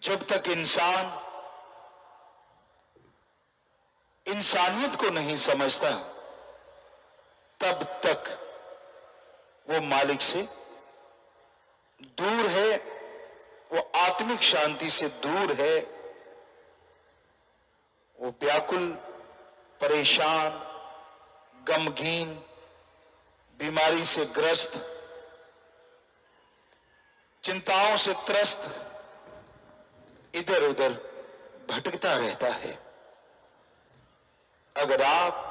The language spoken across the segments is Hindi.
जब तक इंसान इंसानियत को नहीं समझता तब तक वो मालिक से दूर है, वो आत्मिक शांति से दूर है, वो व्याकुल, परेशान, गमगीन, बीमारी से ग्रस्त, चिंताओं से त्रस्त इधर उधर भटकता रहता है। अगर आप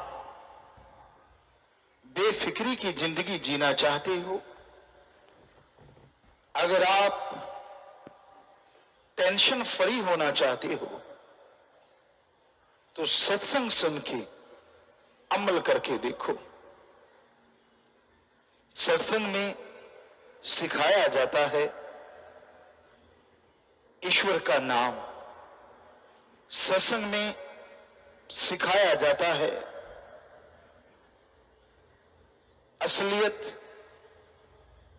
बेफिक्री की जिंदगी जीना चाहते हो, अगर आप टेंशन फ्री होना चाहते हो, तो सत्संग सुन के अमल करके देखो। सत्संग में सिखाया जाता है ईश्वर का नाम, सत्संग में सिखाया जाता है असलियत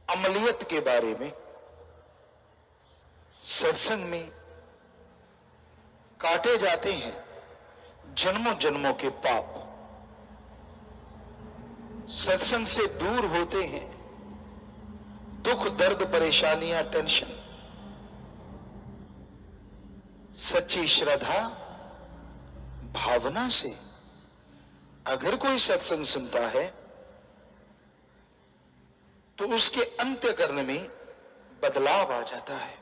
अमलियत के बारे में। सत्संग में काटे जाते हैं जन्मों जन्मों के पाप, सत्संग से दूर होते हैं दुख, दर्द, परेशानियां, टेंशन। सच्ची श्रद्धा भावना से अगर कोई सत्संग सुनता है तो उसके अंत्यकरण में बदलाव आ जाता है।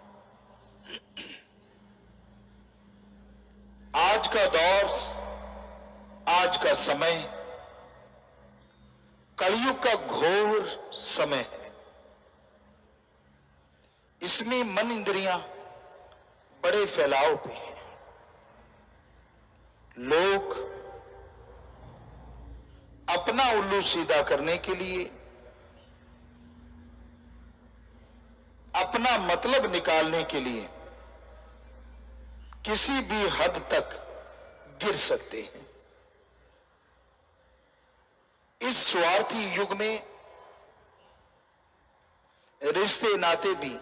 आज का दौर, आज का समय कलयुग का घोर समय है। इसमें मन इंद्रियां बड़े फैलाव पे हैं। लोग अपना उल्लू सीधा करने के लिए, अपना मतलब निकालने के लिए किसी भी हद तक गिर सकते हैं। इस स्वार्थी युग में रिश्ते नाते भी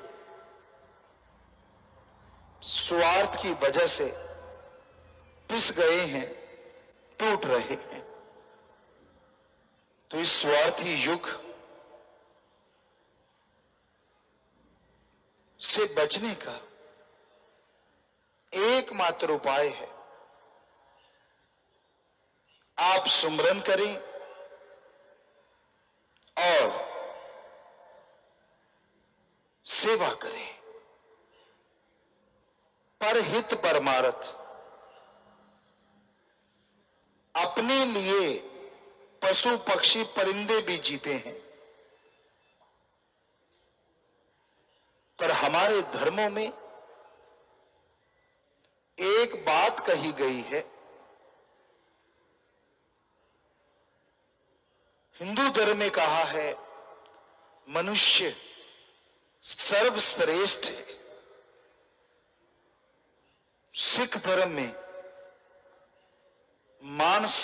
स्वार्थ की वजह से पिस गए हैं, टूट रहे हैं। तो इस स्वार्थी युग से बचने का एकमात्र उपाय है आप सुमरन करें और सेवा करें। परहित परमारथ, अपने लिए पशु पक्षी परिंदे भी जीते हैं, पर हमारे धर्मों में एक बात कही गई है। हिंदू धर्म में कहा है मनुष्य सर्वश्रेष्ठ है। सिख धर्म में मांस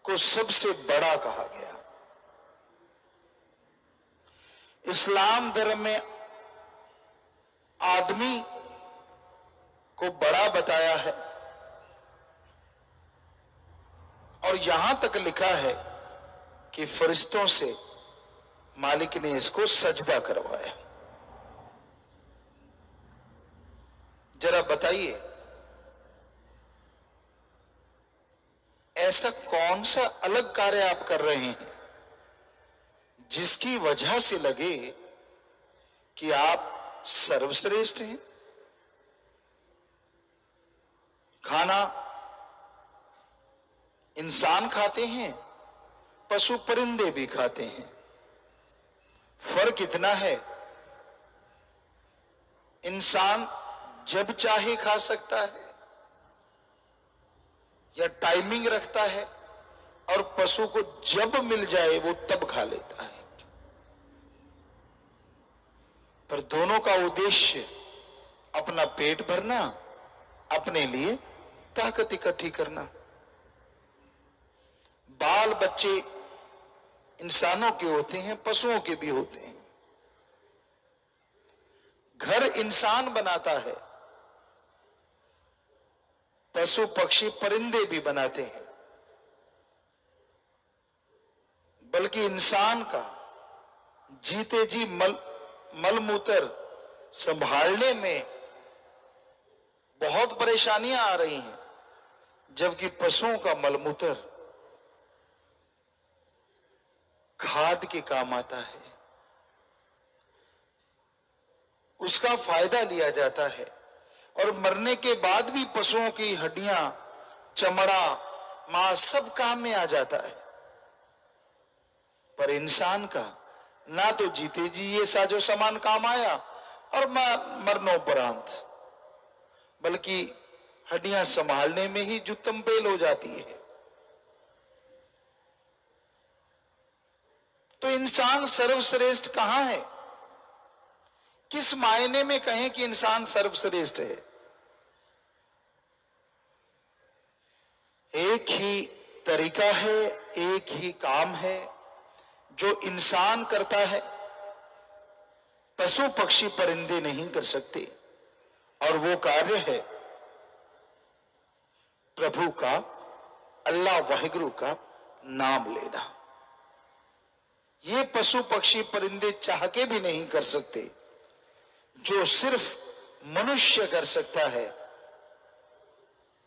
को सबसे बड़ा कहा गया। इस्लाम धर्म में आदमी को बड़ा बताया है और यहां तक लिखा है कि फरिश्तों से मालिक ने इसको सजदा करवाया। जरा बताइए, ऐसा कौन सा अलग कार्य आप कर रहे हैं जिसकी वजह से लगे कि आप सर्वश्रेष्ठ हैं? खाना इंसान खाते हैं, पशु परिंदे भी खाते हैं। फर्क इतना है, इंसान जब चाहे खा सकता है या टाइमिंग रखता है, और पशु को जब मिल जाए वो तब खा लेता है। पर दोनों का उद्देश्य अपना पेट भरना, अपने लिए ताकत इकट्ठी करना। बाल बच्चे इंसानों के होते हैं, पशुओं के भी होते हैं। घर इंसान बनाता है, पशु पक्षी परिंदे भी बनाते हैं, बल्कि इंसान का जीते जी मलमूत्र संभालने में बहुत परेशानियां आ रही हैं, जबकि पशुओं का मलमूत्र खाद के काम आता है, उसका फायदा लिया जाता है और मरने के बाद भी पशुओं की हड्डियां, चमड़ा, मांस सब काम में आ जाता है। पर इंसान का ना तो जीते जी ये साजो सामान काम आया और मरणोपरांत, बल्कि हड्डियां संभालने में ही जुत्तम पेल हो जाती है। तो इंसान सर्वश्रेष्ठ कहां है? किस मायने में कहें कि इंसान सर्वश्रेष्ठ है? एक ही तरीका है, एक ही काम है जो इंसान करता है, पशु पक्षी परिंदे नहीं कर सकते, और वो कार्य है प्रभु का, अल्लाह वाहिगुरु का नाम लेना। ये पशु पक्षी परिंदे चाह के भी नहीं कर सकते, जो सिर्फ मनुष्य कर सकता है,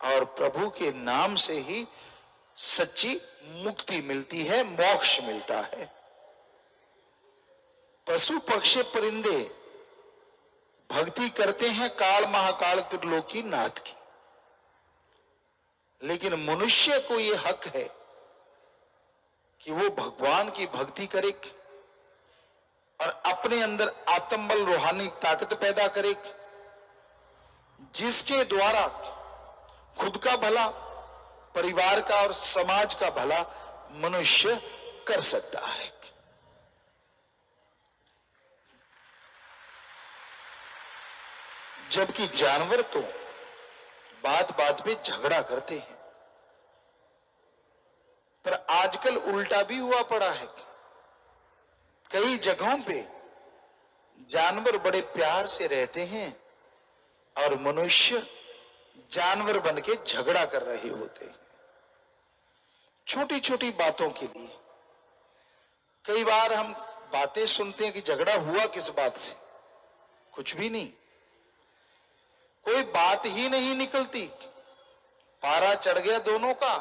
और प्रभु के नाम से ही सच्ची मुक्ति मिलती है, मोक्ष मिलता है। पशु पक्षी परिंदे भक्ति करते हैं काल महाकाल त्रिलोकी नाथ की, लेकिन मनुष्य को यह हक है कि वो भगवान की भक्ति करे और अपने अंदर आत्मबल, रूहानी ताकत पैदा करे, जिसके द्वारा खुद का भला, परिवार का और समाज का भला मनुष्य कर सकता है। जबकि जानवर तो बात बात पे झगड़ा करते हैं। पर आजकल उल्टा भी हुआ पड़ा है। कई जगहों पे जानवर बड़े प्यार से रहते हैं और मनुष्य जानवर बन के झगड़ा कर रहे होते हैं, छोटी छोटी बातों के लिए। कई बार हम बातें सुनते हैं कि झगड़ा हुआ किस बात से, कुछ भी नहीं, कोई बात ही नहीं निकलती। पारा चढ़ गया दोनों का,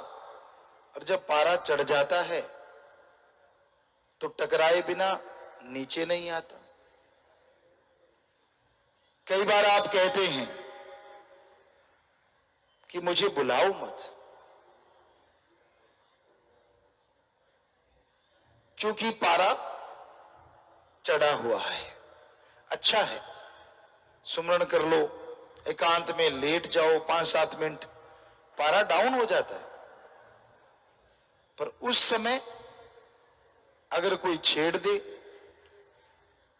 और जब पारा चढ़ जाता है तो टकराए बिना नीचे नहीं आता। कई बार आप कहते हैं कि मुझे बुलाओ मत, क्योंकि पारा चढ़ा हुआ है। अच्छा है, सुमरण कर लो, एकांत में लेट जाओ 5-7 मिनट, पारा डाउन हो जाता है। पर उस समय अगर कोई छेड़ दे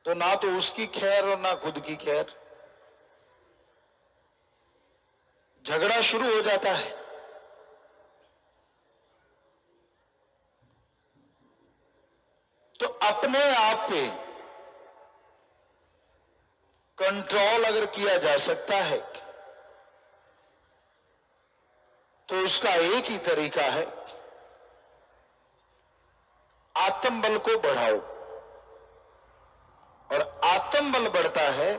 तो ना तो उसकी खैर और ना खुद की खैर, झगड़ा शुरू हो जाता है। तो अपने आप पे कंट्रोल अगर किया जा सकता है तो उसका एक ही तरीका है, आत्मबल को बढ़ाओ। और आत्मबल बढ़ता है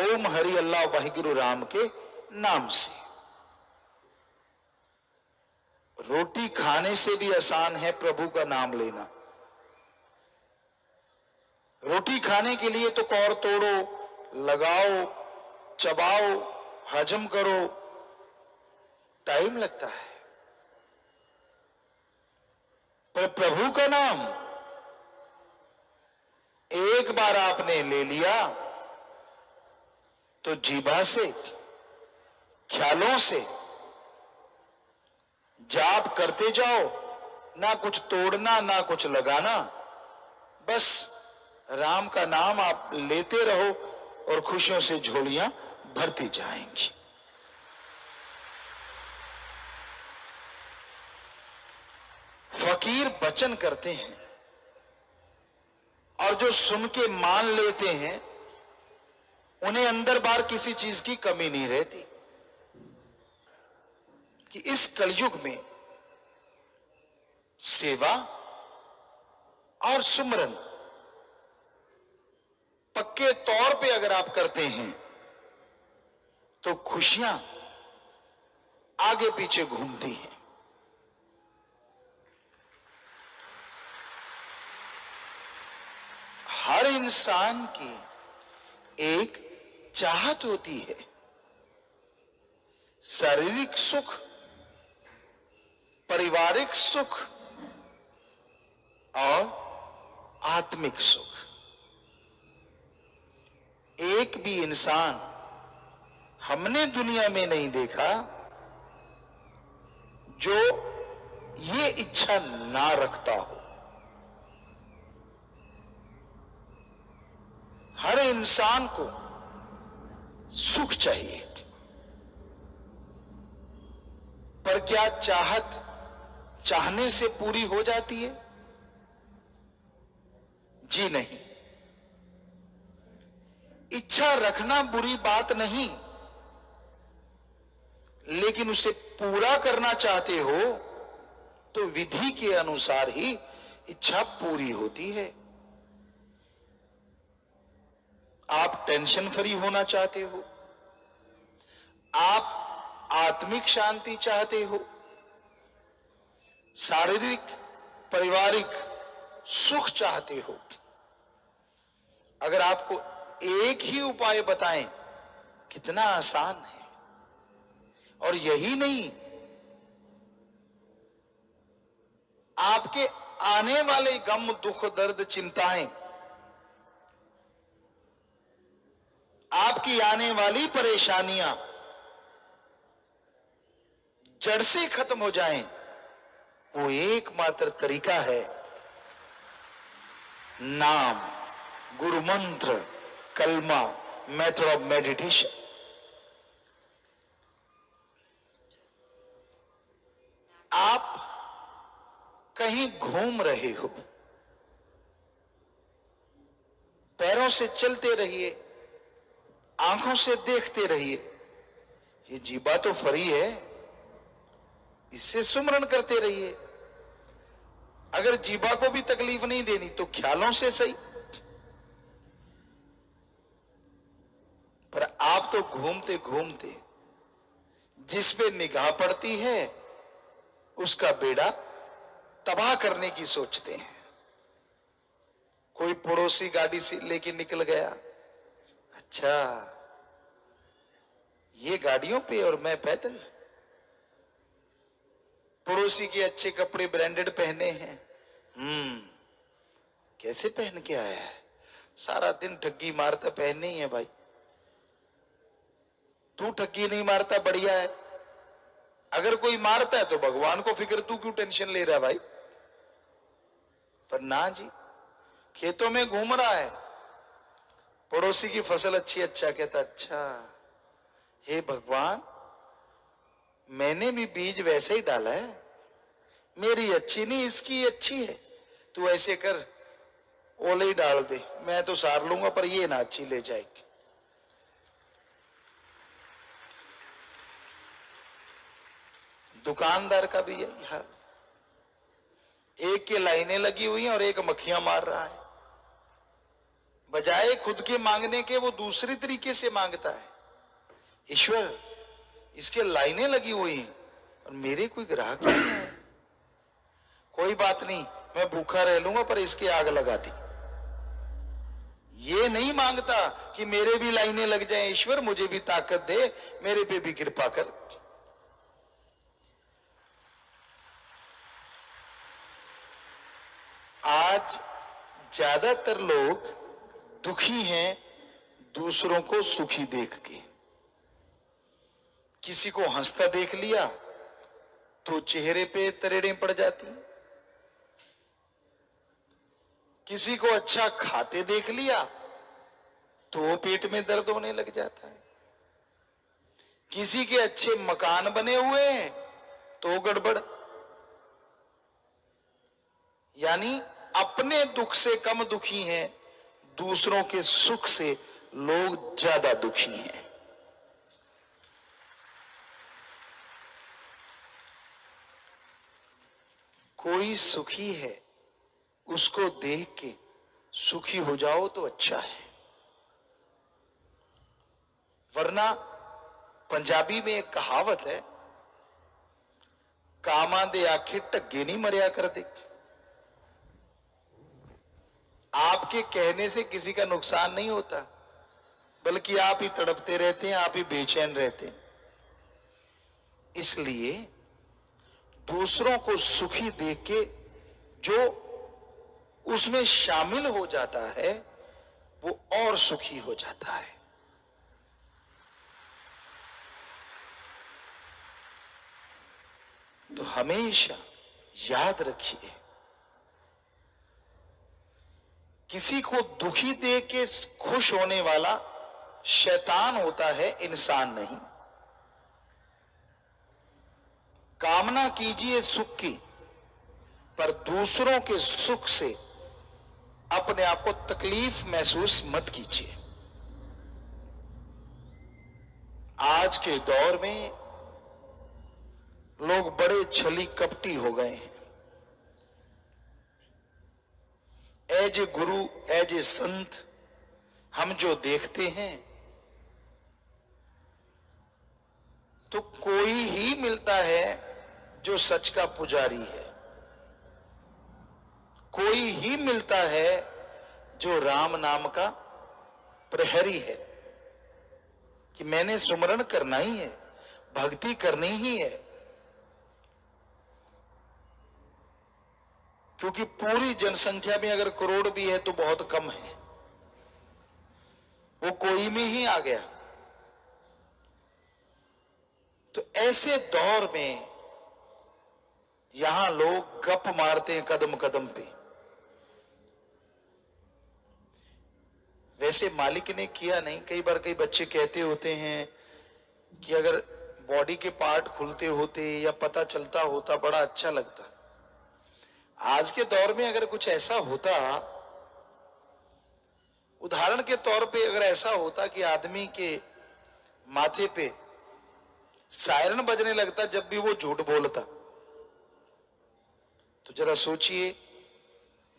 ओम हरि अल्लाह वाहिगुरु राम के नाम से। रोटी खाने से भी आसान है प्रभु का नाम लेना। रोटी खाने के लिए तो कौर तोड़ो, लगाओ, चबाओ, हजम करो, टाइम लगता है। पर प्रभु का नाम एक बार आपने ले लिया तो जीभा से, ख्यालों से जाप करते जाओ, ना कुछ तोड़ना ना कुछ लगाना, बस राम का नाम आप लेते रहो और खुशियों से झोलियां भरती जाएंगी। फकीर वचन करते हैं और जो सुन के मान लेते हैं उन्हें अंदर बाहर किसी चीज की कमी नहीं रहती। कि इस कलयुग में सेवा और सुमरन पक्के तौर पे अगर आप करते हैं तो खुशियां आगे पीछे घूमती हैं। हर इंसान की एक चाहत होती है, शारीरिक सुख, पारिवारिक सुख और आत्मिक सुख। एक भी इंसान हमने दुनिया में नहीं देखा जो ये इच्छा ना रखता हो। हर इंसान को सुख चाहिए, पर क्या चाहत चाहने से पूरी हो जाती है? जी नहीं। इच्छा रखना बुरी बात नहीं, लेकिन उसे पूरा करना चाहते हो तो विधि के अनुसार ही इच्छा पूरी होती है। आप टेंशन फ्री होना चाहते हो, आप आत्मिक शांति चाहते हो, शारीरिक पारिवारिक सुख चाहते हो। अगर आपको एक ही उपाय बताएं, कितना आसान है। और यही नहीं, आपके आने वाले गम दुख दर्द चिंताएं, आपकी आने वाली परेशानियां जड़ से खत्म हो जाएं, वो एकमात्र तरीका है नाम, गुरु मंत्र, कलमा, मेथड ऑफ मेडिटेशन। आप कहीं घूम रहे हो, पैरों से चलते रहिए, आंखों से देखते रहिए। ये जीवा तो फ्री है, इससे सुमरन करते रहिए। अगर जीवा को भी तकलीफ नहीं देनी तो ख्यालों से सही, पर आप तो घूमते घूमते जिस पे निगाह पड़ती है उसका बेड़ा तबाह करने की सोचते हैं। कोई पड़ोसी गाड़ी से लेके निकल गया, अच्छा ये गाड़ियों पे और मैं पैदल। पड़ोसी के अच्छे कपड़े ब्रांडेड पहने हैं, कैसे पहन के आया है, सारा दिन ठगी मारता, पहनने ही है भाई। तू ठगी नहीं मारता, बढ़िया है। अगर कोई मारता है तो भगवान को फिक्र, तू क्यों टेंशन ले रहा है भाई। पर ना जी, खेतों में घूम रहा है, पड़ोसी की फसल अच्छी, अच्छा कहता, अच्छा हे भगवान मैंने भी बीज वैसे ही डाला है, मेरी अच्छी नहीं इसकी अच्छी है, तू ऐसे कर ओले ही डाल दे, मैं तो सार लूंगा पर ये ना अच्छी ले जाएगी। दुकानदार का भी यही हाल, एक के लाइनें लगी हुई हैं और एक मक्खियां मार रहा है। बजाय खुद के मांगने के वो दूसरी तरीके से मांगता है। ईश्वर इसके लाइनें लगी हुई हैं और मेरे कोई ग्राहक नहीं है, कोई बात नहीं मैं भूखा रह लूंगा पर इसके आग लगा दी। ये नहीं मांगता कि मेरे भी लाइनें लग जाएं, ईश्वर मुझे भी ताकत दे, मेरे पे भी कृपा कर। आज ज्यादातर लोग दुखी हैं दूसरों को सुखी देख के। किसी को हंसता देख लिया तो चेहरे पे तरेड़ें पड़ जाती, किसी को अच्छा खाते देख लिया तो पेट में दर्द होने लग जाता है, किसी के अच्छे मकान बने हुए हैं तो गड़बड़। यानी अपने दुख से कम दुखी हैं, दूसरों के सुख से लोग ज्यादा दुखी हैं। कोई सुखी है उसको देख के सुखी हो जाओ तो अच्छा है, वरना पंजाबी में एक कहावत है, कामा दे आखे टग्गे नहीं मरिया कर दे। आपके कहने से किसी का नुकसान नहीं होता, बल्कि आप ही तड़पते रहते हैं, आप ही बेचैन रहते हैं। इसलिए दूसरों को सुखी देख के जो उसमें शामिल हो जाता है वो और सुखी हो जाता है। तो हमेशा याद रखिए, किसी को दुखी देख के खुश होने वाला शैतान होता है, इंसान नहीं। कामना कीजिए सुख की, पर दूसरों के सुख से अपने आप को तकलीफ महसूस मत कीजिए। आज के दौर में लोग बड़े छली कपटी हो गए हैं। As a Guru, as a संत हम जो देखते हैं तो कोई ही मिलता है जो सच का पुजारी है, कोई ही मिलता है जो राम नाम का प्रहरी है कि मैंने सुमरण करना ही है, भक्ति करनी ही है। क्योंकि पूरी जनसंख्या में अगर करोड़ भी है तो बहुत कम है, वो कोई में ही आ गया। तो ऐसे दौर में यहां लोग गप मारते हैं कदम कदम पे। वैसे मालिक ने किया नहीं। कई बार कई बच्चे कहते होते हैं कि अगर बॉडी के पार्ट खुलते होते या पता चलता होता बड़ा अच्छा लगता। आज के दौर में अगर कुछ ऐसा होता, उदाहरण के तौर पे अगर ऐसा होता कि आदमी के माथे पे सायरन बजने लगता जब भी वो झूठ बोलता, तो जरा सोचिए,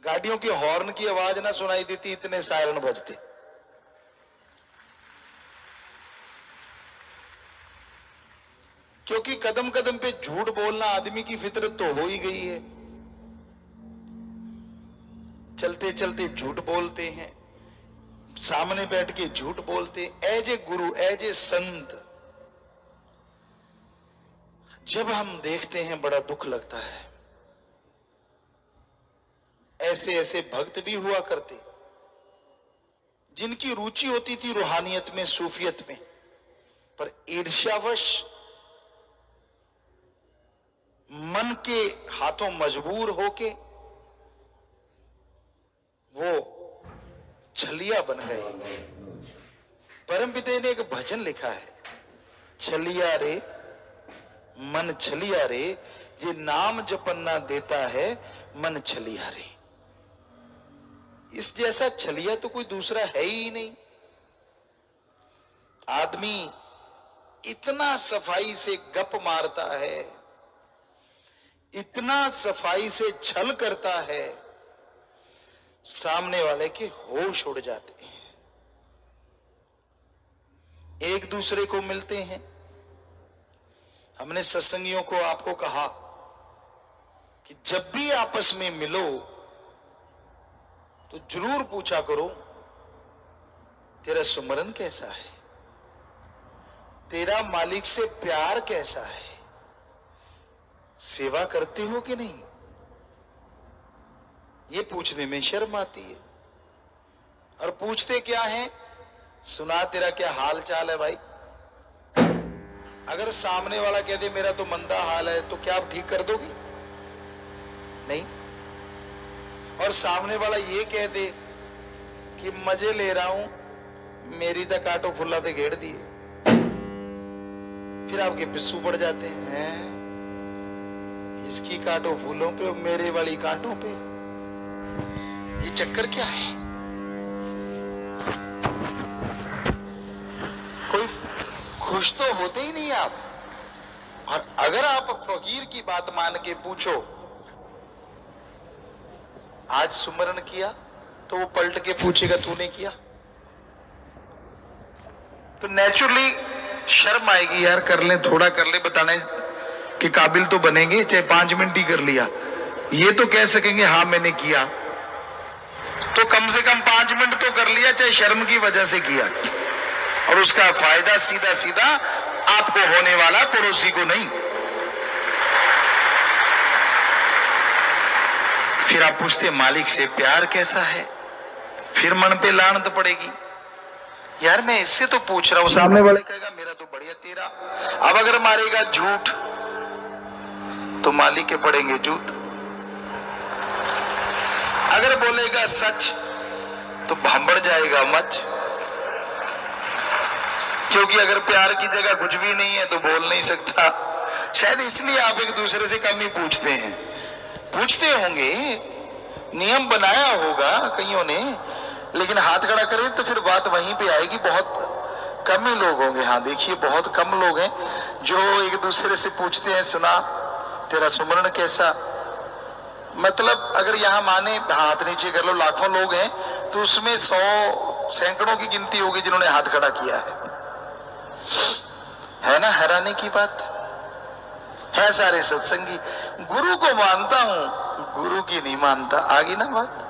गाड़ियों के हॉर्न की आवाज ना सुनाई देती, इतने सायरन बजते। क्योंकि कदम कदम पे झूठ बोलना आदमी की फितरत तो हो ही गई है। चलते चलते झूठ बोलते हैं, सामने बैठ के झूठ बोलते। As a Guru, as a संत जब हम देखते हैं बड़ा दुख लगता है। ऐसे ऐसे भक्त भी हुआ करते जिनकी रुचि होती थी रूहानियत में, सूफियत में, पर ईर्ष्यावश मन के हाथों मजबूर होके वो छलिया बन गए। परमपिता ने एक भजन लिखा है, छलिया रे मन छलिया रे, जे नाम जपन्ना देता है मन छलिया रे। इस जैसा छलिया तो कोई दूसरा है ही नहीं। आदमी इतना सफाई से गप मारता है, इतना सफाई से छल करता है, सामने वाले के होश उड़ जाते हैं। एक दूसरे को मिलते हैं। हमने सत्संगियों को आपको कहा कि जब भी आपस में मिलो तो जरूर पूछा करो, तेरा सुमरन कैसा है, तेरा मालिक से प्यार कैसा है, सेवा करते हो कि नहीं। ये पूछने में शर्म आती है। और पूछते क्या है, सुना तेरा क्या हाल चाल है भाई। अगर सामने वाला कह दे मेरा तो मंदा हाल है, तो क्या आप ठीक कर दोगे? नहीं। और सामने वाला ये कह दे कि मजे ले रहा हूं, मेरी तो कांटो फुल्ला ते घेर दिए, फिर आपके पिस्सू पड़ जाते हैं। इसकी कांटो फूलों पे और मेरे वाली कांटों पे, ये चक्कर क्या है? कोई खुश तो होते ही नहीं आप। और अगर आप फकीर की बात मान के पूछो आज सुमरण किया तो वो पलट के पूछेगा तूने किया, तो नेचुरली शर्म आएगी, यार कर ले, थोड़ा कर ले, बताने के काबिल तो बनेंगे, चाहे 5 मिनट ही कर लिया। ये तो कह सकेंगे हाँ मैंने किया, तो कम से कम 5 मिनट तो कर लिया, चाहे शर्म की वजह से किया, और उसका फायदा सीधा सीधा आपको होने वाला, पड़ोसी को नहीं। फिर आप पूछते मालिक से प्यार कैसा है, फिर मन पे लानत पड़ेगी, यार मैं इससे तो पूछ रहा हूं, सामने वाले कहेगा मेरा तो बढ़िया तेरा। अब अगर मारेगा झूठ तो मालिक के पड़ेंगे जूत, अगर बोलेगा सच तो भांबड़ जाएगा मच, क्योंकि अगर प्यार की जगह कुछ भी नहीं है तो बोल नहीं सकता। शायद इसलिए आप एक दूसरे से कम ही पूछते हैं, पूछते होंगे, नियम बनाया होगा कईयों ने, लेकिन हाथ खड़ा करे तो फिर बात वहीं पे आएगी। बहुत कम ही लोग होंगे, हाँ देखिए बहुत कम लोग हैं जो एक दूसरे से पूछते हैं सुना तेरा सुमरण कैसा। मतलब अगर यहाँ माने हाथ नीचे कर लो, लाखों लोग हैं तो उसमें 100 सैकड़ों की गिनती होगी जिन्होंने हाथ खड़ा किया है ना। हैरानी की बात है, सारे सत्संगी गुरु को मानता हूं, गुरु की नहीं मानता। आगे ना बात,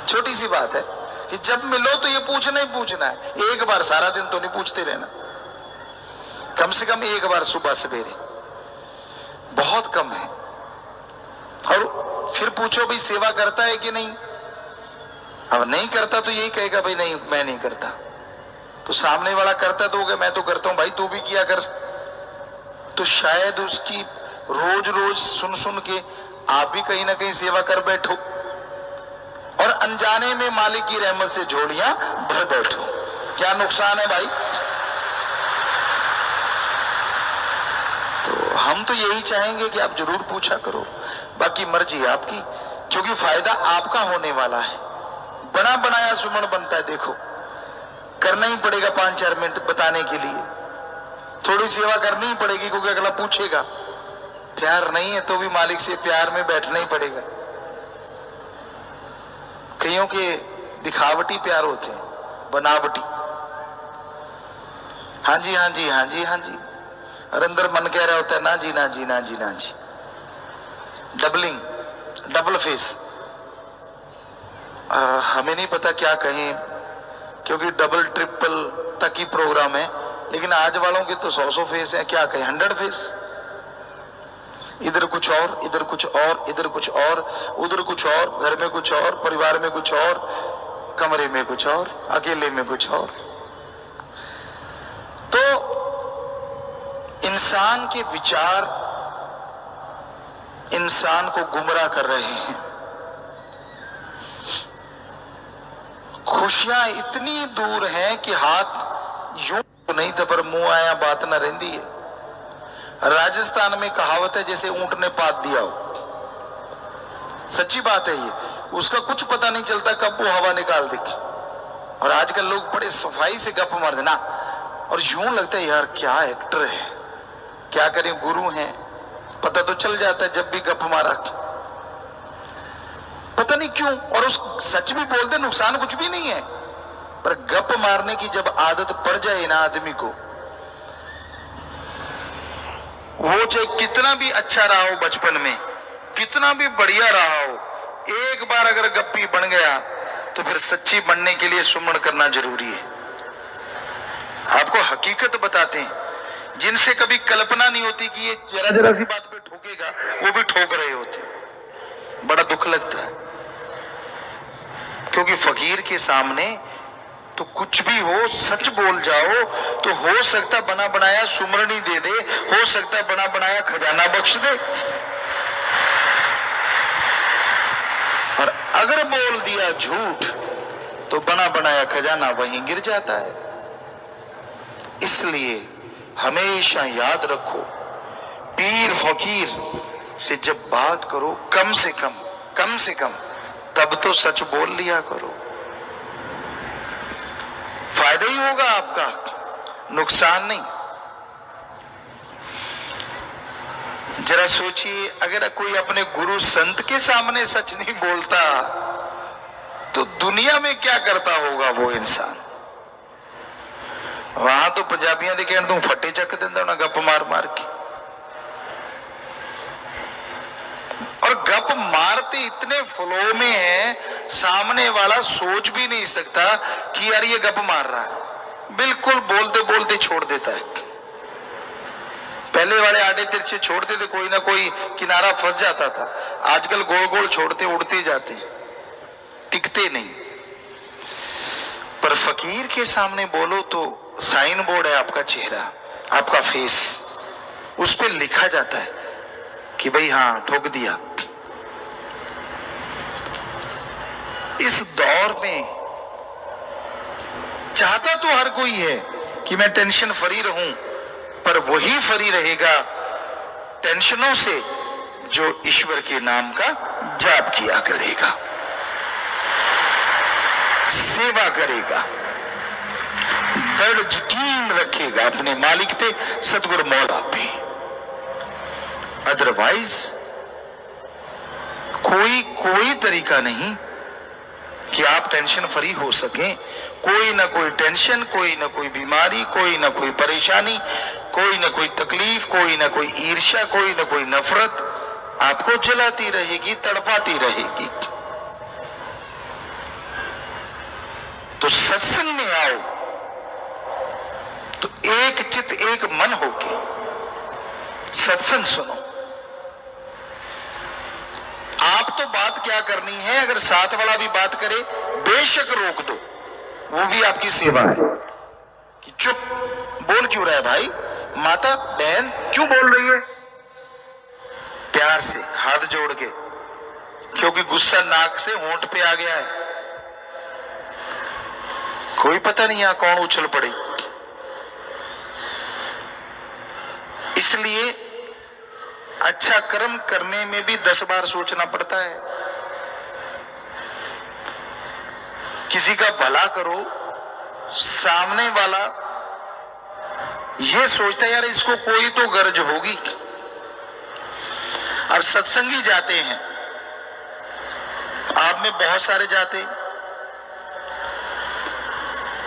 छोटी सी बात है कि जब मिलो तो ये पूछना ही पूछना है, एक बार सारा दिन तो नहीं पूछते रहना, कम से कम एक बार सुबह सवेरे, बहुत कम है। और फिर पूछो भाई सेवा करता है कि नहीं, अब नहीं करता तो यही कहेगा भाई नहीं मैं नहीं करता, तो सामने वाला करता तो मैं तो करता हूं, भाई तू भी किया कर। तो शायद उसकी रोज रोज सुन सुन के आप भी कहीं ना कहीं सेवा कर बैठो और अनजाने में मालिक की रहमत से झोलियां भर बैठो, क्या नुकसान है भाई। तो हम तो यही चाहेंगे कि आप जरूर पूछा करो, बाकी मर्जी आपकी, क्योंकि फायदा आपका होने वाला है। बना बनाया सुमन बनता है, देखो करना ही पड़ेगा 5-4 मिनट बताने के लिए, थोड़ी सेवा करनी ही पड़ेगी क्योंकि अगला पूछेगा। प्यार नहीं है तो भी मालिक से प्यार में बैठना ही पड़ेगा। कईयों के दिखावटी प्यार होते हैं, बनावटी, हाँ जी हाँ जी हाँ जी हाँ जी, और अंदर मन कह रहा होता है ना जी ना जी ना जी ना जी। डबलिंग, डबल फेस, हमें नहीं पता क्या कहें, क्योंकि डबल ट्रिपल तक ही प्रोग्राम है, लेकिन आज वालों के तो 100 फेस है, क्या कहें 100 फेस। इधर कुछ और, इधर कुछ और, इधर कुछ और, उधर कुछ और, घर में कुछ और, परिवार में कुछ और, कमरे में कुछ और, अकेले में कुछ और। तो इंसान के विचार इंसान को गुमराह कर रहे हैं। खुशियां इतनी दूर हैं कि हाथ यूं नहीं था पर मुंह आया बात न रहती है। राजस्थान में कहावत है जैसे ऊंट ने पात दिया हो, सच्ची बात है ये, उसका कुछ पता नहीं चलता कब वो हवा निकाल देगी। और आजकल लोग बड़े सफाई से गप मार देना, और यूं लगता है यार क्या एक्टर है, क्या करें गुरु हैं, पता तो चल जाता है जब भी गप मारा, पता नहीं क्यों। और उस सच भी बोलते, नुकसान कुछ भी नहीं है, पर गप मारने की जब आदत पड़ जाए ना आदमी को, वो चाहे कितना भी अच्छा रहा हो बचपन में, कितना भी बढ़िया रहा हो, एक बार अगर गप्पी बन गया तो फिर सच्ची बनने के लिए सुमन करना जरूरी है। आपको हकीकत बताते हैं, जिनसे कभी कल्पना नहीं होती कि ये जरा जरा सी बात पे ठोकेगा, वो भी ठोक रहे होते, बड़ा दुख लगता है। क्योंकि फकीर के सामने तो कुछ भी हो, सच बोल जाओ तो हो सकता बना बनाया सुमरनी दे दे, हो सकता बना बनाया खजाना बख्श दे, और अगर बोल दिया झूठ तो बना बनाया खजाना वहीं गिर जाता है। इसलिए हमेशा याद रखो, पीर फकीर से जब बात करो कम से कम तब तो सच बोल लिया करो, फायदा ही होगा आपका, नुकसान नहीं। जरा सोचिए, अगर कोई अपने गुरु संत के सामने सच नहीं बोलता तो दुनिया में क्या करता होगा वो इंसान। वहां तो पंजाबियों के कहने तू फटे चक देंदा होना गप मार मार के, और गप मारते इतने फ्लो में है सामने वाला सोच भी नहीं सकता कि यार ये गप मार रहा है, बिल्कुल बोलते बोलते छोड़ देता है। पहले वाले आड़े तिरछे छोड़ते थे, कोई ना कोई किनारा फंस जाता था, आजकल गोल गोल छोड़ते उड़ते जाते, टिकते नहीं। पर फकीर के सामने बोलो तो साइन बोर्ड है आपका चेहरा, आपका फेस, उस पर लिखा जाता है कि भाई हाँ ठोक दिया। इस दौर में चाहता तो हर कोई है कि मैं टेंशन फ्री रहूं, पर वही फ्री रहेगा टेंशनों से जो ईश्वर के नाम का जाप किया करेगा, सेवा करेगा, दृढ़ यकीन रखेगा अपने मालिक पे, सतगुरु मौला पे। अदरवाइज कोई तरीका नहीं कि आप टेंशन फ्री हो सके। कोई ना कोई टेंशन, कोई ना कोई बीमारी, कोई ना कोई परेशानी, कोई ना कोई तकलीफ, कोई ना कोई ईर्ष्या, कोई ना कोई नफरत आपको जलाती रहेगी, तड़पाती रहेगी। तो सत्संग में आओ तो एक चित एक मन होके सत्संग सुनो। आप तो बात क्या करनी है, अगर साथ वाला भी बात करे बेशक रोक दो, वो भी आपकी सेवा है। कि चुप, बोल क्यों रहा है भाई, माता बहन क्यों बोल रही है, प्यार से हाथ जोड़ के, क्योंकि गुस्सा नाक से होंठ पे आ गया है, कोई पता नहीं यहां कौन उछल पड़े। इसलिए अच्छा कर्म करने में भी 10 बार सोचना पड़ता है। किसी का भला करो, सामने वाला ये सोचता है यार इसको कोई तो गरज होगी। अब सत्संगी जाते हैं, आप में बहुत सारे जाते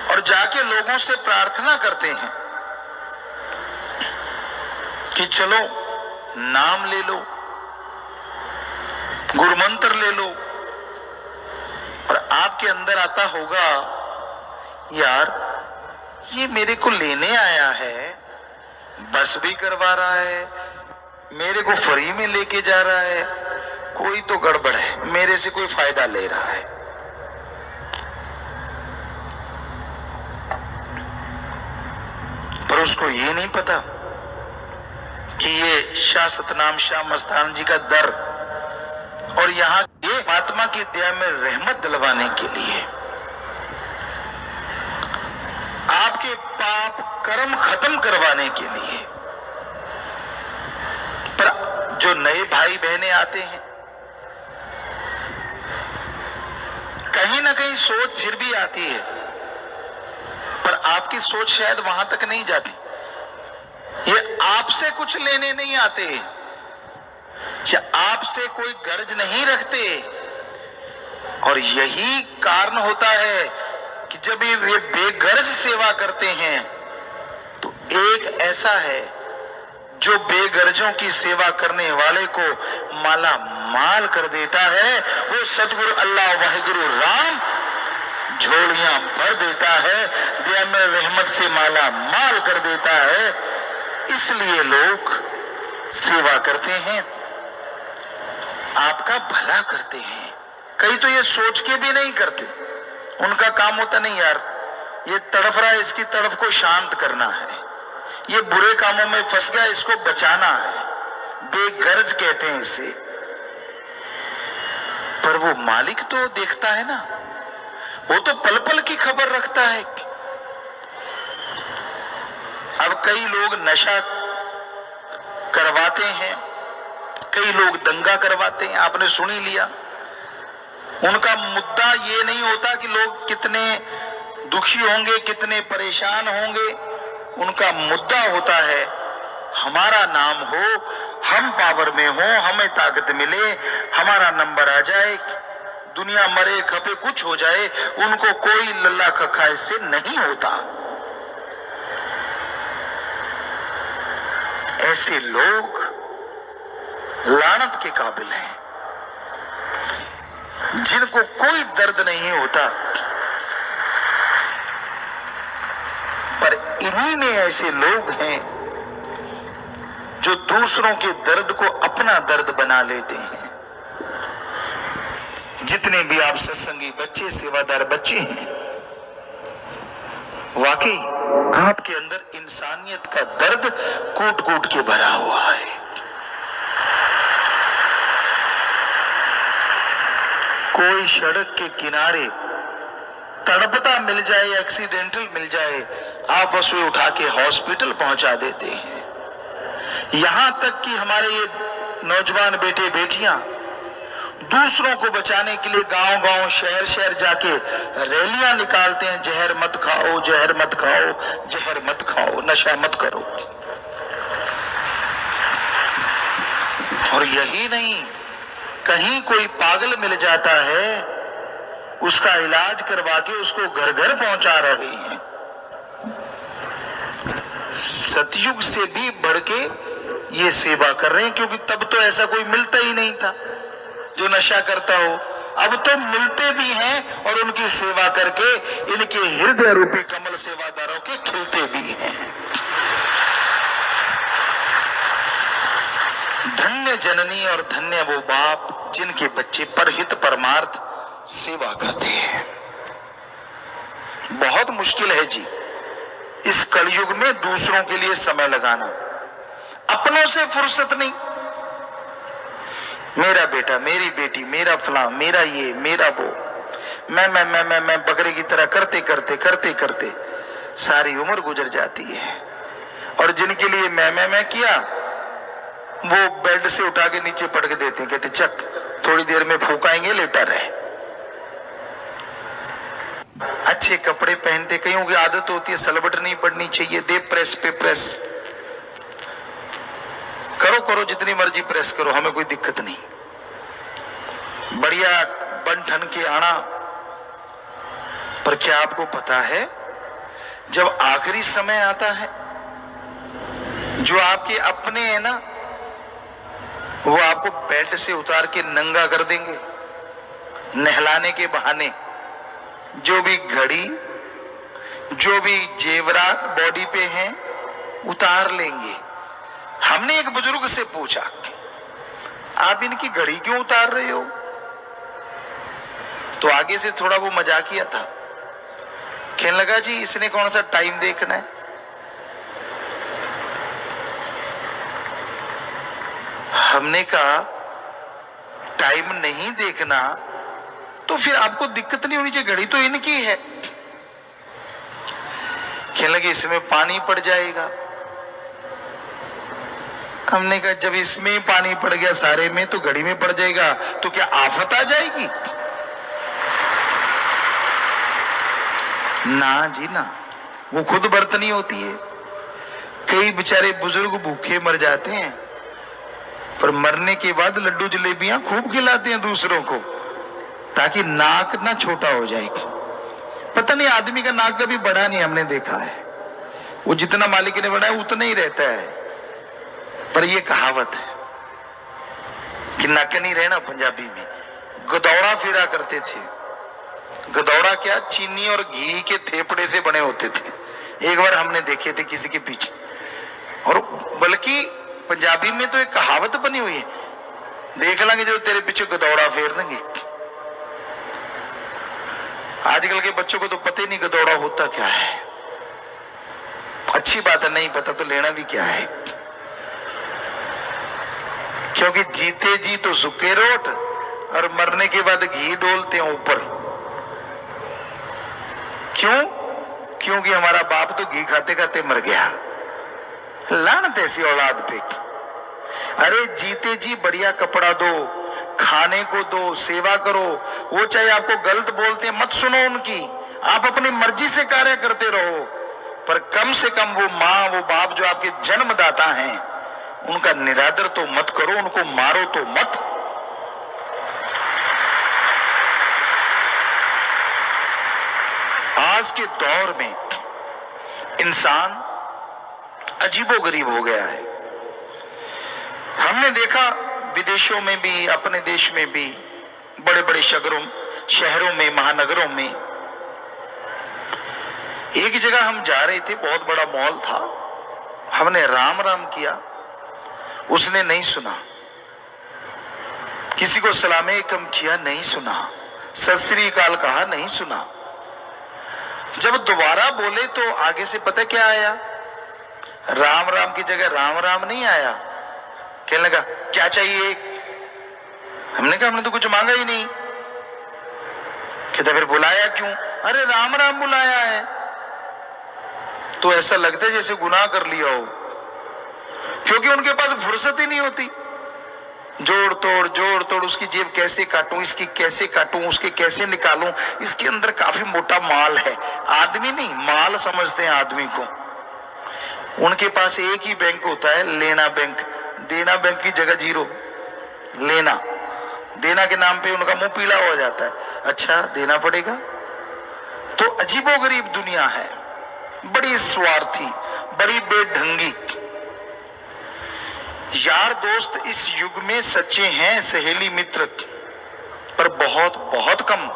और जाके लोगों से प्रार्थना करते हैं कि चलो नाम ले लो, गुरुमंत्र ले लो, और आपके अंदर आता होगा यार ये मेरे को लेने आया है, बस भी करवा रहा है, मेरे को फ्री में लेके जा रहा है, कोई तो गड़बड़ है, मेरे से कोई फायदा ले रहा है। पर उसको ये नहीं पता कि ये शाह सतनाम शाह मस्तान जी का दर और यहां ये महात्मा की दया में रहमत दिलवाने के लिए, आपके पाप कर्म खत्म करवाने के लिए। पर जो नए भाई बहनें आते हैं, कहीं ना कहीं सोच फिर भी आती है, पर आपकी सोच शायद वहां तक नहीं जाती। ये आपसे कुछ लेने नहीं आते, या आपसे कोई गर्ज नहीं रखते, और यही कारण होता है कि जब ये बेगर्ज सेवा करते हैं तो एक ऐसा है जो बेगर्जों की सेवा करने वाले को माला माल कर देता है, वो सतगुरु अल्लाह वाहिगुरु राम झोलियां भर देता है, दया में रहमत से माला माल कर देता है। इसलिए लोग सेवा करते हैं, आपका भला करते हैं। कई तो ये सोच के भी नहीं करते, उनका काम होता नहीं यार ये तड़फ रहा है, इसकी तड़फ को शांत करना है, ये बुरे कामों में फंस गया, इसको बचाना है, बेगर्ज कहते हैं इसे। पर वो मालिक तो देखता है ना, वो तो पल पल की खबर रखता है। अब कई लोग नशा करवाते हैं, कई लोग दंगा करवाते हैं, आपने सुन ही लिया। उनका मुद्दा ये नहीं होता कि लोग कितने दुखी होंगे, कितने परेशान होंगे, उनका मुद्दा होता है हमारा नाम हो हम पावर में हो, हमें ताकत मिले, हमारा नंबर आ जाए, दुनिया मरे खपे कुछ हो जाए, उनको कोई लल्ला खखा इससे नहीं होता। ऐसे लोग लानत के काबिल हैं, जिनको कोई दर्द नहीं होता, पर इन्हीं में ऐसे लोग हैं जो दूसरों के दर्द को अपना दर्द बना लेते हैं। जितने भी आप सत्संगी बच्चे, सेवादार बच्चे हैं, वाकई आपके अंदर इंसानियत का दर्द कूट कूट के भरा हुआ है। कोई सड़क के किनारे तड़पता मिल जाए, एक्सीडेंटल मिल जाए, आप उसे उठा के हॉस्पिटल पहुंचा देते हैं। यहां तक कि हमारे ये नौजवान बेटे बेटियां दूसरों को बचाने के लिए गांव गांव, शहर शहर जाके रैलियां निकालते हैं, जहर मत खाओ, जहर मत खाओ, जहर मत खाओ, नशा मत करो। और यही नहीं, कहीं कोई पागल मिल जाता है, उसका इलाज करवा के उसको घर घर पहुंचा रहे हैं। सतयुग से भी बढ़ के ये सेवा कर रहे हैं, क्योंकि तब तो ऐसा कोई मिलता ही नहीं था जो नशा करता हो। अब तो मिलते भी हैं और उनकी सेवा करके इनके हृदय रूपी कमल सेवादारों के खिलते भी हैं। धन्य जननी और धन्य वो बाप जिनके बच्चे परहित परमार्थ सेवा करते हैं। बहुत मुश्किल है जी इस कलयुग में दूसरों के लिए समय लगाना, अपनों से फुर्सत नहीं। मेरा बेटा, मेरी बेटी, मेरा फलां, मेरा ये, मेरा वो, मैं बकरे की तरह करते करते करते करते सारी उम्र गुजर जाती है। और जिनके लिए मैं किया, वो बेड से उठा के नीचे पटक देते हैं, कहते चक थोड़ी देर में फूकाएंगे, लेटा रहे। अच्छे कपड़े पहनते, कईयों की आदत होती है सलबट नहीं पड़नी चाहिए, दे प्रेस पे प्रेस करो, करो जितनी मर्जी प्रेस करो, हमें कोई दिक्कत नहीं, बढ़िया बन ठन के आना। पर क्या आपको पता है, जब आखिरी समय आता है, जो आपके अपने हैं ना, वो आपको बेड से उतार के नंगा कर देंगे नहलाने के बहाने। जो भी घड़ी, जो भी जेवरात बॉडी पे हैं, उतार लेंगे। हमने एक बुजुर्ग से पूछा, आप इनकी घड़ी क्यों उतार रहे हो? तो आगे से थोड़ा वो मजाकिया था, कहने लगा जी इसने कौन सा टाइम देखना है, हमने कहा टाइम नहीं देखना तो फिर आपको दिक्कत नहीं होनी चाहिए, घड़ी तो इनकी है। कहने लगे इसमें पानी पड़ जाएगा। हमने कहा जब इसमें पानी पड़ गया सारे में, तो घड़ी में पड़ जाएगा तो क्या आफत आ जाएगी? ना जी ना, वो खुद बर्तनी होती है। कई बेचारे बुजुर्ग भूखे मर जाते हैं, पर मरने के बाद लड्डू जलेबियां खूब खिलाते हैं दूसरों को, ताकि नाक ना छोटा हो जाए। पता नहीं आदमी का नाक कभी बड़ा नहीं, हमने देखा है, वो जितना मालिक ने बनाया उतना ही रहता है। पर ये कहावत है कि नाक नहीं रहना, पंजाबी में गदौड़ा फेरा करते थे। गदौड़ा क्या, चीनी और घी के थेपड़े से बने होते थे। एक बार हमने देखे थे किसी के पीछे, और बल्कि पंजाबी में तो एक कहावत बनी हुई है, देख लेंगे जो तेरे पीछे गदौड़ा फेर देंगे। आजकल के बच्चों को तो पता ही नहीं गदौड़ा होता क्या है। अच्छी बात है, नहीं पता तो लेना भी क्या है, क्योंकि जीते जी तो सूखे रोट और मरने के बाद घी डोलते हैं ऊपर। क्यों? क्योंकि हमारा बाप तो घी खाते खाते मर गया। लानत ऐसी औलाद पे। अरे जीते जी बढ़िया कपड़ा दो, खाने को दो, सेवा करो। वो चाहे आपको गलत बोलते हैं, मत सुनो उनकी, आप अपनी मर्जी से कार्य करते रहो। पर कम से कम वो माँ, वो बाप जो आपके जन्मदाता हैं, उनका निरादर तो मत करो, उनको मारो तो मत। आज के दौर में इंसान अजीबोगरीब हो गया है। हमने देखा विदेशों में भी, अपने देश में भी, बड़े बड़े शहरों में, महानगरों में। एक जगह हम जा रहे थे, बहुत बड़ा मॉल था, हमने राम राम किया, उसने नहीं सुना। किसी को सलामे कम किया, नहीं सुना। सत श्री अकाल कहा, नहीं सुना। जब दोबारा बोले तो आगे से पता क्या आया? राम राम की जगह राम राम नहीं आया। कहने लगा क्या चाहिए? हमने कहा हमने तो कुछ मांगा ही नहीं। कहता फिर बुलाया क्यों? अरे राम राम बुलाया है। तो ऐसा लगता है जैसे गुनाह कर लिया हो, क्योंकि उनके पास फुर्सत ही नहीं होती। जोड़ तोड़, उसकी जेब कैसे काटूं, इसकी कैसे काटूं, उसके कैसे निकालूं, इसके अंदर काफी मोटा माल है। आदमी नहीं, माल समझते हैं आदमी को। उनके पास एक ही बैंक होता है, लेना बैंक। देना बैंक की जगह जीरो। लेना, देना के नाम पे उनका मुंह पीला हो जाता है। अच्छा देना पड़ेगा। तो अजीबोगरीब दुनिया है, बड़ी स्वार्थी, बड़ी बेढंगी। यार दोस्त इस युग में सच्चे हैं, सहेली मित्र पर बहुत बहुत कम।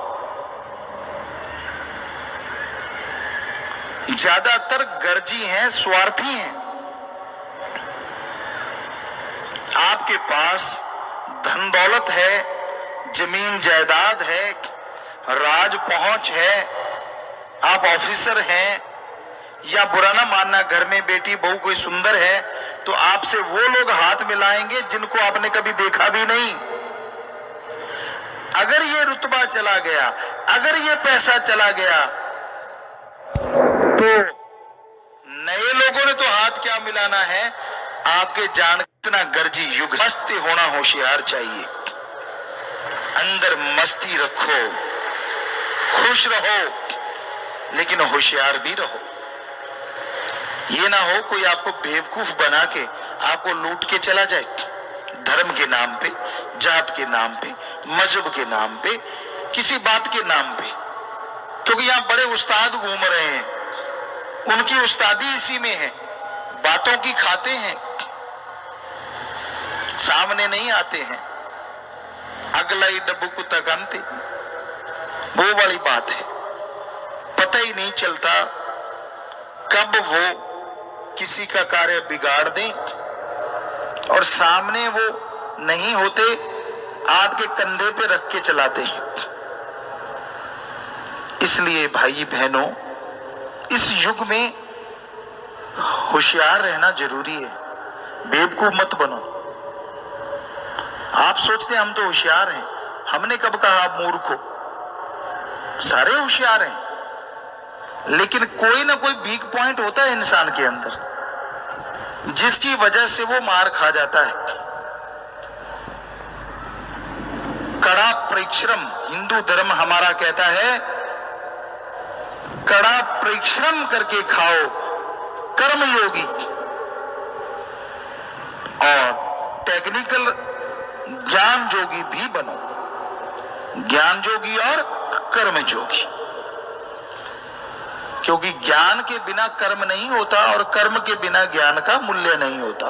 ज्यादातर गर्जी हैं, स्वार्थी हैं। आपके पास धन दौलत है, जमीन जायदाद है, राज पहुंच है, आप ऑफिसर हैं, या बुरा ना मानना घर में बेटी बहू कोई सुंदर है, तो आपसे वो लोग हाथ मिलाएंगे जिनको आपने कभी देखा भी नहीं। अगर ये रुतबा चला गया, अगर ये पैसा चला गया, तो नए लोगों ने तो हाथ क्या मिलाना है। आपके जान कितना गर्जी युग। मस्ती होना होशियार चाहिए। अंदर मस्ती रखो, खुश रहो, लेकिन होशियार भी रहो। ये ना हो कोई आपको बेवकूफ बना के आपको लूट के चला जाए, धर्म के नाम पे, जात के नाम पे, मजहब के नाम पे, किसी बात के नाम पे। क्योंकि यहां बड़े उस्ताद घूम रहे हैं, उनकी उस्तादी इसी में है, बातों की खाते हैं, सामने नहीं आते हैं। अगला ही डब्बू को तकनते, वो वाली बात है। पता ही नहीं चलता कब वो किसी का कार्य बिगाड़ दें और सामने वो नहीं होते, आपके कंधे पे रख के चलाते हैं। इसलिए भाई बहनों, इस युग में होशियार रहना जरूरी है। बेवकूफ मत बनो। आप सोचते हैं हम तो होशियार हैं, हमने कब कहा आप मूर्ख हो? सारे होशियार हैं, लेकिन कोई ना कोई वीक पॉइंट होता है इंसान के अंदर, जिसकी वजह से वो मार खा जाता है। कड़ा परिश्रम, हिंदू धर्म हमारा कहता है, कड़ा परिश्रम करके खाओ, कर्मयोगी। और टेक्निकल ज्ञान जोगी भी बनो, ज्ञान जोगी और कर्म जोगी। क्योंकि ज्ञान के बिना कर्म नहीं होता और कर्म के बिना ज्ञान का मूल्य नहीं होता।